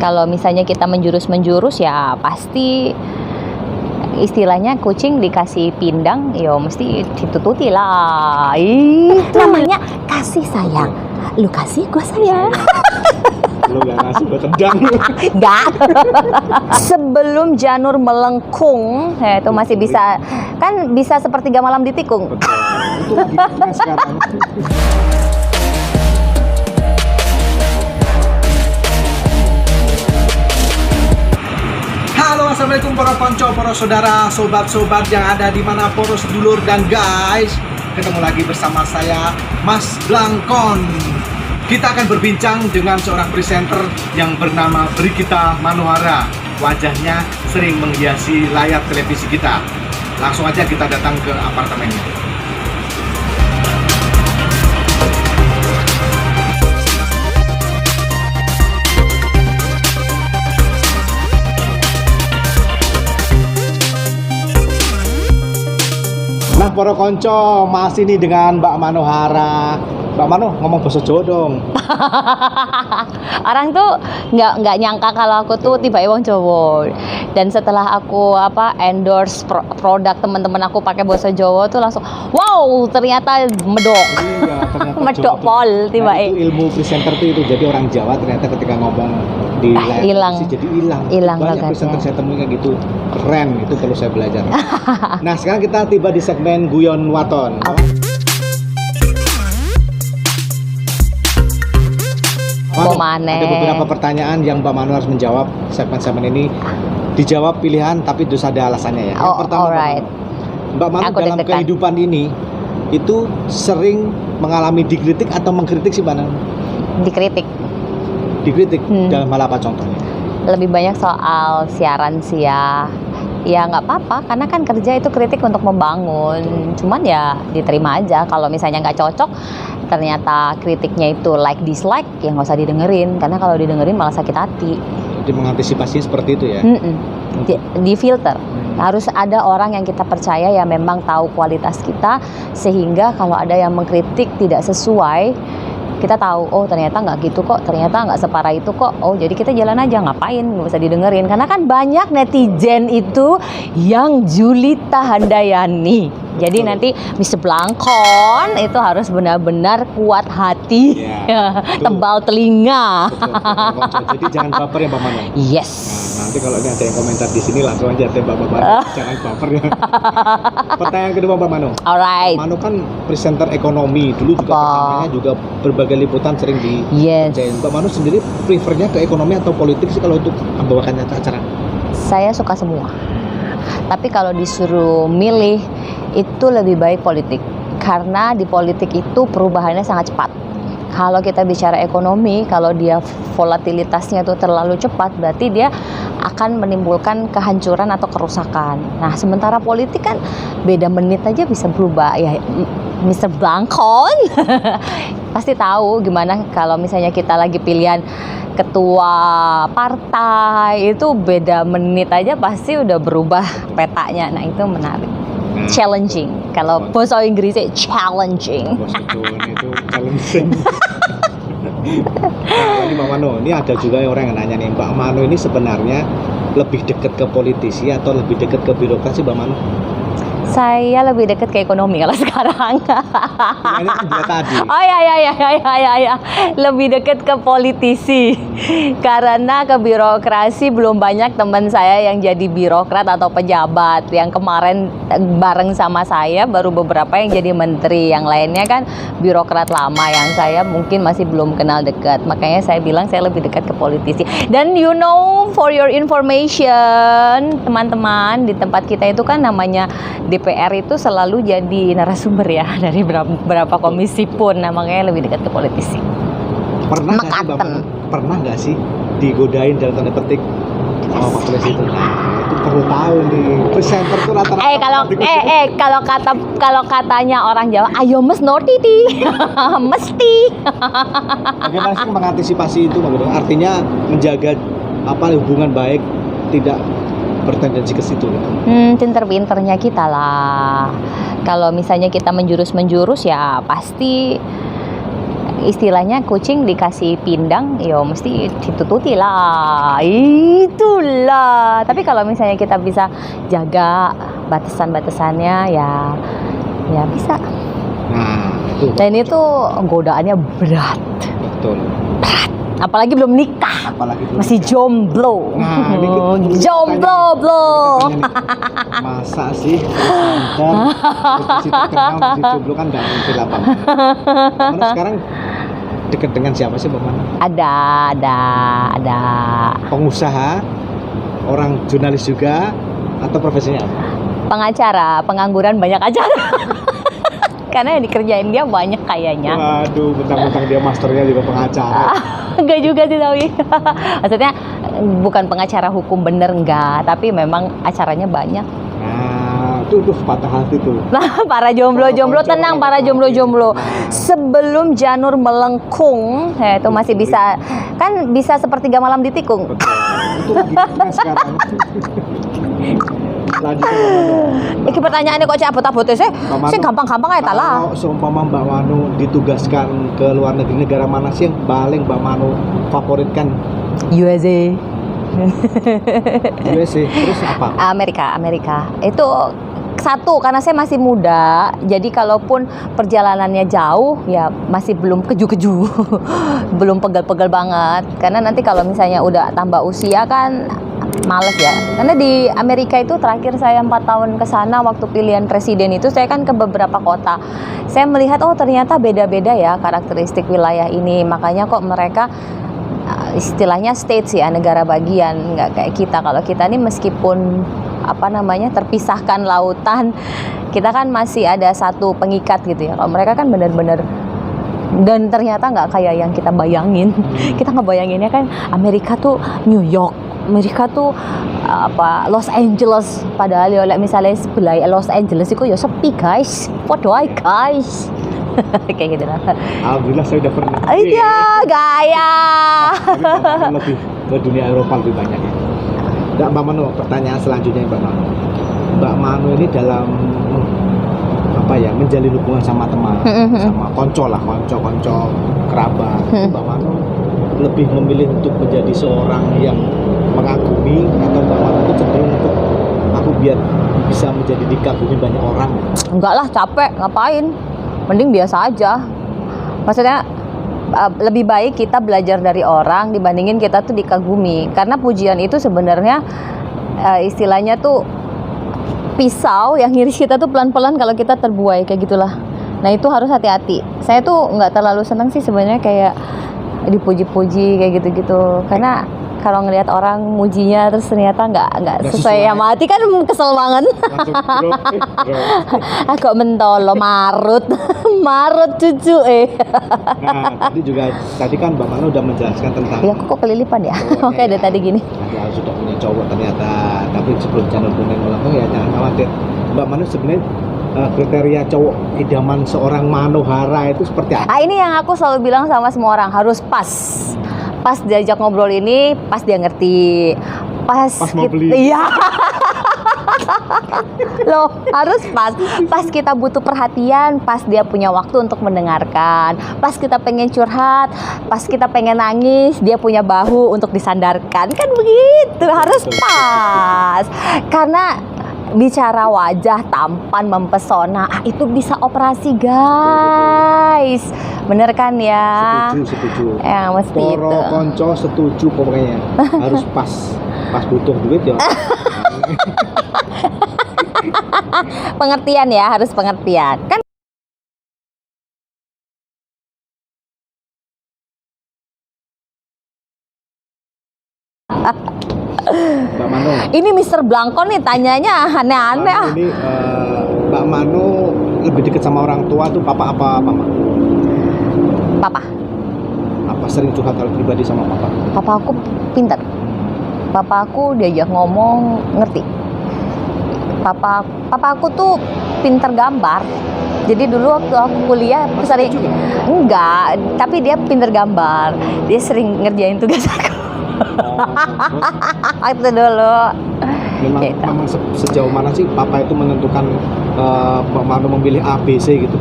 Kalau misalnya kita menjurus-menjurus ya pasti istilahnya kucing dikasih pindang ya mesti ditututi lah. Namanya kasih sayang. Lu kasih gua sayang. Lu gak ngasih gue tendang. Enggak. Sebelum janur melengkung ya itu masih bisa kan bisa sepertiga malam ditikung. Itu lagi tren sekarang. Halo, assalamualaikum para konco, para saudara, sobat-sobat yang ada di mana poros dulur dan guys. Ketemu lagi bersama saya, Mas Blangkon. Kita akan berbincang dengan seorang presenter yang bernama Brigita Manohara. Wajahnya sering menghiasi layar televisi kita. Langsung aja kita datang ke apartemennya. Nah, para konco, masih nih dengan Mbak Manohara. Mbak Mano, ngomong bahasa Jawa dong. Orang tuh nggak nyangka kalau aku tuh tiba-tiba wong Jawa. Dan setelah aku endorse produk teman-teman aku pakai bahasa Jawa tuh langsung wow, ternyata medok. Iya, ternyata medok Jawa pol tuh. tiba. Nah, itu ilmu presenter tuh itu. Jadi orang Jawa ternyata ketika ngomong di layar hilang. jadi hilang. Banyak Banget presenter ya. saya temui kayak gitu. Keren, itu perlu saya belajar. Nah, sekarang kita tiba di segmen Guyon Waton. Ada beberapa pertanyaan yang Mbak Mano harus menjawab. Segmen-segmen ini dijawab pilihan tapi terus ada alasannya ya. Yang pertama, alright. Mbak Mano dalam kehidupan ini itu sering mengalami dikritik atau mengkritik sih Mbak Mano? Dikritik. Dikritik dalam hal apa contohnya? Lebih banyak soal siaran sih ya. Ya nggak apa-apa, karena kan kerja itu kritik untuk membangun. Cuman ya diterima aja. Kalau misalnya nggak cocok, ternyata kritiknya itu like dislike, ya nggak usah didengerin. Karena kalau didengerin malah sakit hati. Jadi mengantisipasi seperti itu ya? Di filter. Harus ada orang yang kita percaya yang memang tahu kualitas kita, sehingga kalau ada yang mengkritik tidak sesuai, kita tahu, oh ternyata nggak gitu kok, ternyata nggak separah itu kok, oh jadi kita jalan aja, ngapain, nggak usah didengerin. Karena kan banyak netizen itu yang Julita Handayani. Jadi nanti Mr. Blangkon itu harus benar-benar kuat hati, tebal telinga. Betul. Jadi jangan baper ya Mbak Mano. Yes. Nah, nanti kalau ada yang komentar di sini langsung aja tembak Mbak Mano. Jangan baper ya. Pertanyaan kedua Mbak Mano. Alright. Mbak Mano kan presenter ekonomi dulu juga pertamanya juga berbagai liputan sering di. Yes. Mbak Mano sendiri prefernya ke ekonomi atau politik sih kalau untuk membawakan acara? Saya suka semua. Tapi kalau disuruh milih itu lebih baik politik. Karena di politik itu perubahannya sangat cepat. Kalau kita bicara ekonomi, kalau dia volatilitasnya itu terlalu cepat, berarti dia akan menimbulkan kehancuran atau kerusakan. Nah, sementara politik kan beda menit aja bisa berubah. Ya, Mr. Blangkon pasti tahu gimana kalau misalnya kita lagi pilihan ketua partai, itu beda menit aja pasti udah berubah petanya. Nah, itu menarik. Challenging. Kalau bahasa Inggrisnya challenging. Itu challenging. Nah, ini Mbak Mano, ini ada juga orang yang nanya nih, Mbak Mano ini sebenarnya lebih dekat ke politisi atau lebih dekat ke birokrasi Mbak Mano? Saya lebih dekat ke ekonomi kalau sekarang. Tadi. Oh ya. Lebih dekat ke politisi. Karena ke birokrasi belum banyak teman saya yang jadi birokrat atau pejabat. Yang kemarin bareng sama saya baru beberapa yang jadi menteri. Yang lainnya kan birokrat lama yang saya mungkin masih belum kenal dekat. Makanya saya bilang saya lebih dekat ke politisi. Dan for your information, teman-teman, di tempat kita itu kan namanya DPR itu selalu jadi narasumber ya dari beberapa komisi pun. Nah, makanya lebih dekat ke politisi. Pernah nggak sih digodain dalam tanda petik sama Pak Presiden? Itu perlu tahu nih. Presenter tuh rata-rata. Kalau katanya orang Jawa, ayo mes noti di, mesti. Bagaimana sih mengantisipasi itu, Mbak Mano? Artinya menjaga hubungan baik tidak bertendensi ke situ gitu. Pinter-pinternya kita lah. Kalau misalnya kita menjurus-menjurus ya pasti istilahnya kucing dikasih pindang, ya mesti ditututi lah. Itulah. Tapi kalau misalnya kita bisa jaga batasan-batasannya, ya bisa. Nah, itu. Dan itu godaannya berat. Betul. Apalagi belum nikah. Apalagi belum Masih nikah. jomblo. Nah, ini jomblo, blo. Masa sih dan posisi terkenal di jomblo kan nggak mungkin lah Bang Mano. Sekarang dekat dengan siapa sih Bang Mano? Ada. Pengusaha, orang jurnalis juga, atau profesinya apa? Pengacara, pengangguran banyak acara. Karena yang dikerjain dia banyak kayaknya. Waduh, mentang-mentang dia masternya juga pengacara. Enggak juga sih tapi. Maksudnya bukan pengacara hukum bener enggak, tapi memang acaranya banyak. Nah, itu patah hati tuh. Nah, para jomblo-jomblo tenang, para jomblo-jomblo. Sebelum janur melengkung, ya itu masih bisa, kan bisa sepertiga malam ditikung. Betul. Itu lagi keren sekarang. Lanjut. Iki pertanyaannya kok cabut-cabut sih? Sih gampang-gampang aja lah. Kalau seumpama Mbak Mano ditugaskan ke luar negeri, negara mana sih yang paling Mbak Mano favoritkan? USA. USA. Terus apa? Amerika. Itu satu, karena saya masih muda, jadi kalaupun perjalanannya jauh, ya masih belum keju-keju, belum pegel-pegel banget. Karena nanti kalau misalnya udah tambah usia kan males ya. Karena di Amerika itu terakhir saya 4 tahun ke sana waktu pilihan presiden itu, saya kan ke beberapa kota. Saya melihat, oh ternyata beda-beda ya karakteristik wilayah ini. Makanya kok mereka istilahnya states ya, negara bagian, nggak kayak kita. Kalau kita ini meskipun terpisahkan lautan, kita kan masih ada satu pengikat gitu ya. Kalau mereka kan benar-benar, dan ternyata nggak kayak yang kita bayangin. Kita ngebayanginnya kan Amerika tuh New York, Amerika tuh Los Angeles, padahal ya misalnya sebelah Los Angeles itu ya sepi guys, podo ae guys. Kayak gitu lah. Alhamdulillah saya udah pernah. Iya, gaya. Tapi lebih ke dunia Eropa lebih banyak ya. Mbak Mano, pertanyaan selanjutnya Mbak Mano. Mbak Mano ini dalam menjalin hubungan sama teman, sama konco kerabat. Mbak Mano lebih memilih untuk menjadi seorang yang mengagumi, atau Mbak Mano itu cenderung untuk aku biar bisa menjadi dikagumi banyak orang? Enggak lah, capek, ngapain? Mending biasa aja. Maksudnya lebih baik kita belajar dari orang dibandingin kita tuh dikagumi. Karena pujian itu sebenarnya istilahnya tuh pisau yang ngiris kita tuh pelan-pelan kalau kita terbuai, kayak gitulah. Nah itu harus hati-hati. Saya tuh nggak terlalu senang sih sebenarnya kayak dipuji-puji kayak gitu-gitu. Karena kalau ngelihat orang mujinya terus ternyata nggak sesuai sama hati kan kesel banget. Agak mentolo, marut cucu Nah tadi kan Mbak Mano udah menjelaskan tentang. Ya kok kelilipan ya? Oke dari tadi gini. Nanti sudah punya cowok ternyata, tapi sebelum janur kuning melengkung ya jangan khawatir. Mbak Mano sebenarnya kriteria cowok idaman seorang manohara itu seperti apa? Ini yang aku selalu bilang sama semua orang, harus pas diajak ngobrol ini, pas dia ngerti, pas mau beli. Iya. Loh, harus pas kita butuh perhatian, pas dia punya waktu untuk mendengarkan, pas kita pengen curhat, pas kita pengen nangis, dia punya bahu untuk disandarkan, kan begitu, harus pas. Karena bicara wajah tampan mempesona, itu bisa operasi guys, bener kan ya? Setuju. Ya mesti Poro itu. konco setuju pokoknya, harus pas butuh duit ya. Pengertian ya, harus pengertian kan. Mbak Mano, Ini Mr. Blankon nih tanyanya aneh-aneh ah. ini Mbak Mano lebih dekat sama orang tua tuh papa apa mama? Papa Sering curhat hal pribadi sama papa? Papa aku pintar. Papa aku diajak ngomong ngerti. Papa aku tuh pintar gambar. Jadi dulu waktu aku kuliah sering juga? Enggak, tapi dia pintar gambar. Dia sering ngerjain tugas aku. Itu dulu. Memang sejauh mana sih papa itu menentukan Mbak Mano memilih A, B, C gitu?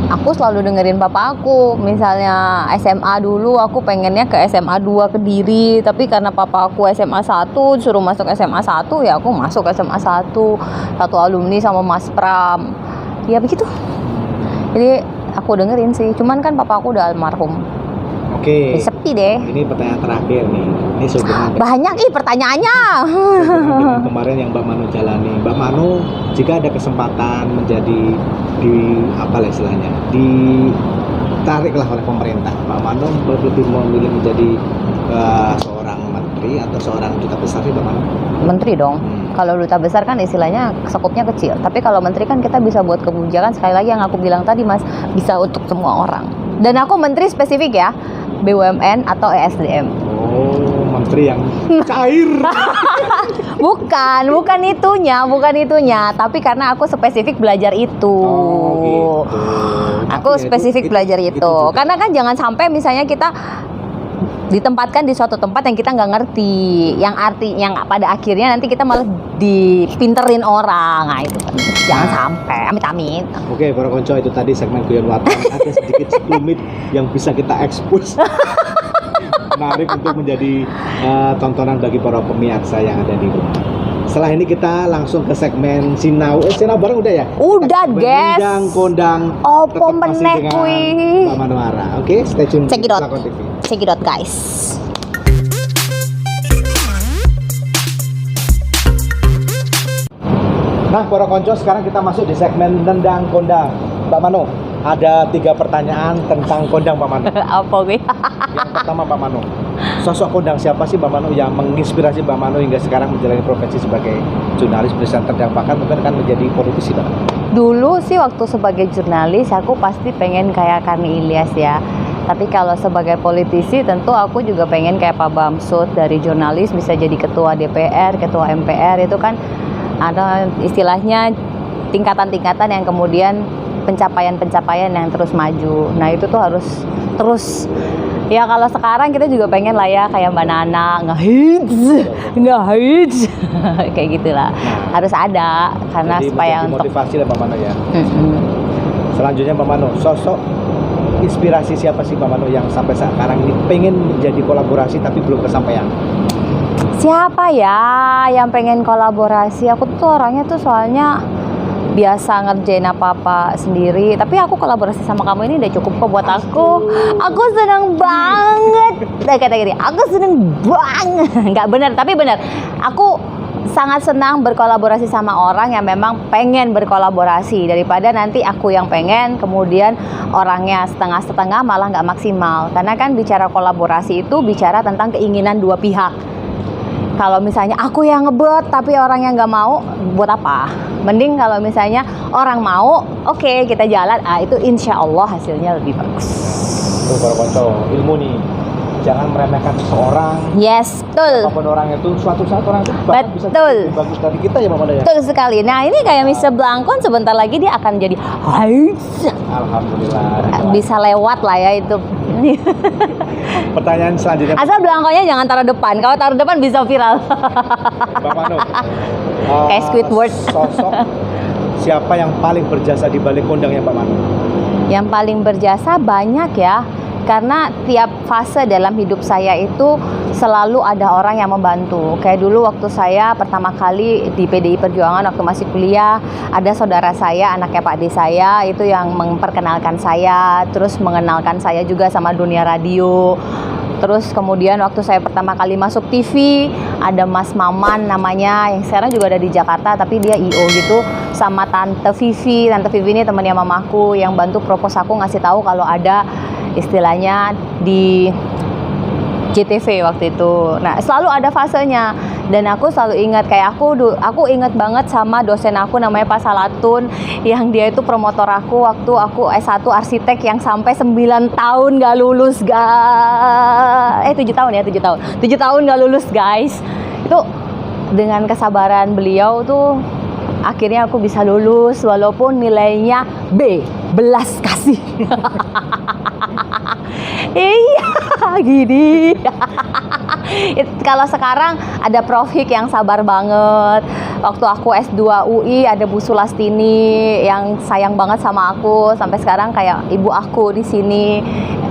aku selalu dengerin papa aku. Misalnya SMA dulu aku pengennya ke SMA 2 Kediri, tapi karena papa aku SMA 1 suruh masuk SMA 1, ya aku masuk SMA 1. Satu alumni sama Mas Pram. Ya begitu. Jadi aku dengerin sih. Cuman kan papa aku udah almarhum. Oke. Sepi deh. Ini pertanyaan terakhir nih. Ini sebenarnya Banyak pertanyaannya. dengan kemarin yang Mbak Mano jalani. Mbak Mano, jika ada kesempatan menjadi istilahnya, ditariklah oleh pemerintah, Mbak Mano lebih memilih menjadi seorang menteri atau seorang duta besar sih, Mbak Mano? Menteri dong. Kalau duta besar kan istilahnya skopnya kecil. Tapi kalau menteri kan kita bisa buat kebijakan, sekali lagi yang aku bilang tadi Mas, bisa untuk semua orang. Dan aku menteri spesifik ya, BUMN atau ESDM. Oh, menteri yang cair. bukan itunya, tapi karena aku spesifik belajar itu. Oh, gitu. Aku Tapi spesifik belajar itu. juga. Karena kan jangan sampai misalnya kita ditempatkan di suatu tempat yang kita nggak ngerti, yang pada akhirnya nanti kita malah dipinterin orang. Nah, itu kan jangan sampai, amit-amit. Oke, para konco, itu tadi segmen Guyon Watan. Ada sedikit sekelumit yang bisa kita ekspos. Menarik untuk menjadi tontonan bagi para pemirsa yang ada di rumah. Setelah ini kita langsung ke segmen Sinau. Sinau bareng udah ya? Udah, guys. Kondang. Opo Tetap masih meneh dengan kuwi. Mbak Manuara. Oke, stay tune Check di it out. Lakon TV. Check it out, guys. Nah, para konco, sekarang kita masuk di segmen Nendang Kondang. Mbak Mano, ada 3 pertanyaan tentang kondang Mbak Mano. Apa gue? Yang pertama, Mbak Mano, sosok kondang siapa sih Mbak Mano yang menginspirasi Mbak Mano hingga sekarang menjalani profesi sebagai jurnalis presenter dan bahkan mungkin akan menjadi politisi, Mbak? Dulu sih waktu sebagai jurnalis aku pasti pengen kayak Karni Ilyas ya. Tapi kalau sebagai politisi tentu aku juga pengen kayak Pak Bamsud. Dari jurnalis bisa jadi ketua DPR, ketua MPR. Itu kan ada istilahnya tingkatan-tingkatan yang kemudian pencapaian-pencapaian yang terus maju. Nah itu tuh harus terus. Ya kalau sekarang kita juga pengen lah ya kayak Mbak Nana ngehits kayak gitulah. Harus ada karena Jadi supaya menjadi untuk motivasi lah Mbak Mano ya. Mm-mm. Selanjutnya Mbak Mano, sosok inspirasi siapa sih Mbak Mano yang sampai sekarang ini pengen menjadi kolaborasi tapi belum kesampaian? Siapa ya yang pengen kolaborasi? Aku tuh orangnya tuh soalnya biasa ngerjain apa-apa sendiri. Tapi aku kolaborasi sama kamu ini udah cukup kok buat aku. Aku seneng banget. Kata gini, aku seneng banget. Nggak benar, tapi benar. Aku sangat senang berkolaborasi sama orang yang memang pengen berkolaborasi daripada nanti aku yang pengen kemudian orangnya setengah-setengah malah nggak maksimal. Karena kan bicara kolaborasi itu bicara tentang keinginan dua pihak. Kalau misalnya aku yang ngebet tapi orangnya nggak mau, buat apa? Mending kalau misalnya orang mau, oke, kita jalan, itu insya Allah hasilnya lebih bagus. Tuh para konco, ilmu nih, jangan meremehkan seseorang. Yes, betul. Apapun orang itu, suatu saat orang itu bahkan bisa Betul. lebih bagus dari kita ya Mbak Mano ya. Betul sekali. Nah ini kayak Mr. Blangkon sebentar lagi dia akan jadi Alhamdulillah. bisa lewat lah ya itu. Pertanyaan selanjutnya Asal belangkonya jangan taruh depan. Kalau taruh depan bisa viral. Mbak Mano. Kayak Squidward. Sosok siapa yang paling berjasa di balik kondangnya Mbak Mano? Yang paling berjasa banyak ya. Karena tiap fase dalam hidup saya itu selalu ada orang yang membantu. Kayak dulu waktu saya pertama kali di PDI Perjuangan waktu masih kuliah, ada saudara saya, anaknya Pak D saya, itu yang memperkenalkan saya, terus mengenalkan saya juga sama dunia radio. Terus kemudian waktu saya pertama kali masuk TV, ada Mas Maman namanya, yang sekarang juga ada di Jakarta, tapi dia IO gitu, sama Tante Vivi. Tante Vivi ini temannya mamaku yang bantu propose aku ngasih tahu kalau ada istilahnya di JTV waktu itu. Nah, selalu ada fasenya. Dan aku selalu ingat, kayak aku ingat banget sama dosen aku namanya Pak Salatun, yang dia itu promotor aku waktu aku S1 arsitek yang sampai 9 tahun gak lulus, 7 tahun ya, 7 tahun. 7 tahun gak lulus, guys. Itu dengan kesabaran beliau tuh akhirnya aku bisa lulus walaupun nilainya B, belas kasih. Iya, gini. Kalau sekarang ada Prof Hik yang sabar banget. Waktu aku S2 UI ada Bu Sulastini yang sayang banget sama aku. Sampai sekarang kayak ibu aku di sini.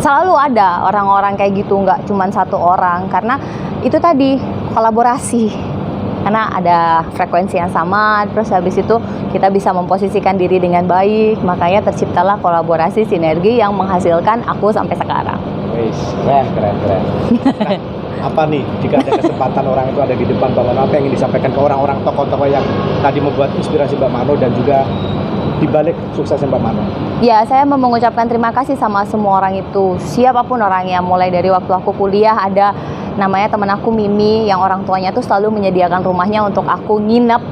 Selalu ada orang-orang kayak gitu, nggak cuma satu orang. Karena itu tadi kolaborasi. Karena ada frekuensi yang sama, terus habis itu kita bisa memposisikan diri dengan baik, makanya terciptalah kolaborasi sinergi yang menghasilkan aku sampai sekarang. Wis, keren. Nah, apa nih jika ada kesempatan orang itu ada di depan Mbak Mano, apa yang ingin disampaikan ke orang-orang tokoh-tokoh yang tadi membuat inspirasi Mbak Mano dan juga dibalik suksesnya Mbak Mano? Ya, saya mau mengucapkan terima kasih sama semua orang itu, siapapun orangnya, mulai dari waktu aku kuliah ada namanya temen aku Mimi yang orang tuanya tuh selalu menyediakan rumahnya untuk aku nginep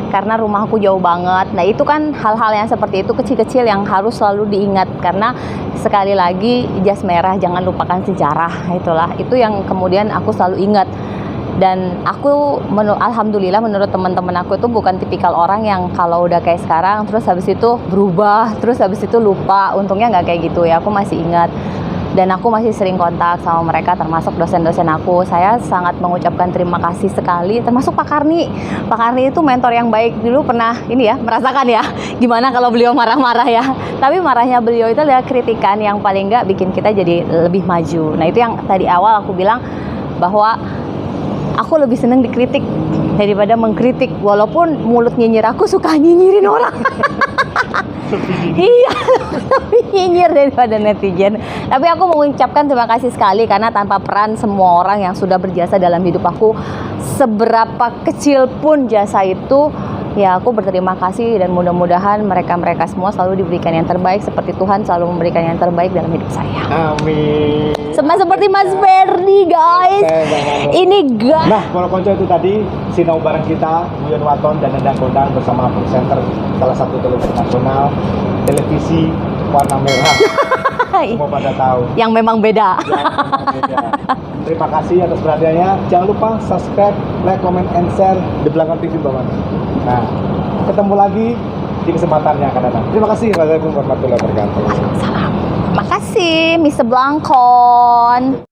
karena rumah aku jauh banget. Nah itu kan hal-hal yang seperti itu kecil-kecil yang harus selalu diingat karena sekali lagi jas merah, jangan lupakan sejarah. Itulah itu yang kemudian aku selalu ingat. Dan aku alhamdulillah menurut teman-teman aku itu bukan tipikal orang yang kalau udah kayak sekarang terus habis itu berubah, terus habis itu lupa. Untungnya nggak kayak gitu ya, aku masih ingat. Dan aku masih sering kontak sama mereka, termasuk dosen-dosen aku. Saya sangat mengucapkan terima kasih sekali, termasuk Pak Karni. Pak Karni itu mentor yang baik, dulu pernah ini ya, merasakan ya gimana kalau beliau marah-marah ya. Tapi marahnya beliau itu adalah kritikan yang paling nggak bikin kita jadi lebih maju. Nah itu yang tadi awal aku bilang bahwa aku lebih seneng dikritik daripada mengkritik. Walaupun mulut nyinyir aku suka nyinyirin orang. Iya, lebih nyinyir daripada netizen. Tapi aku mengucapkan terima kasih sekali karena tanpa peran semua orang yang sudah berjasa dalam hidup aku, seberapa kecil pun jasa itu, ya aku berterima kasih dan mudah-mudahan mereka-mereka semua selalu diberikan yang terbaik seperti Tuhan selalu memberikan yang terbaik dalam hidup saya. Amin. Sama seperti Mas Ferdi, guys. Ini guys. Nah, kalau konco itu tadi sinau bareng kita, Buyon Waton dan Endang Kondang bersama presenter salah satu televisi nasional, televisi warna merah. Semua pada tahu. Yang memang beda. Terima kasih atas perhatiannya. Jangan lupa subscribe, like, comment, and share The Blangkon TV Mbak Mano. Nah, ketemu lagi di kesempatan yang akan datang. Terima kasih. Wassalamualaikum warahmatullahi wabarakatuh. Salam. Makasih, Mr. Blangkon.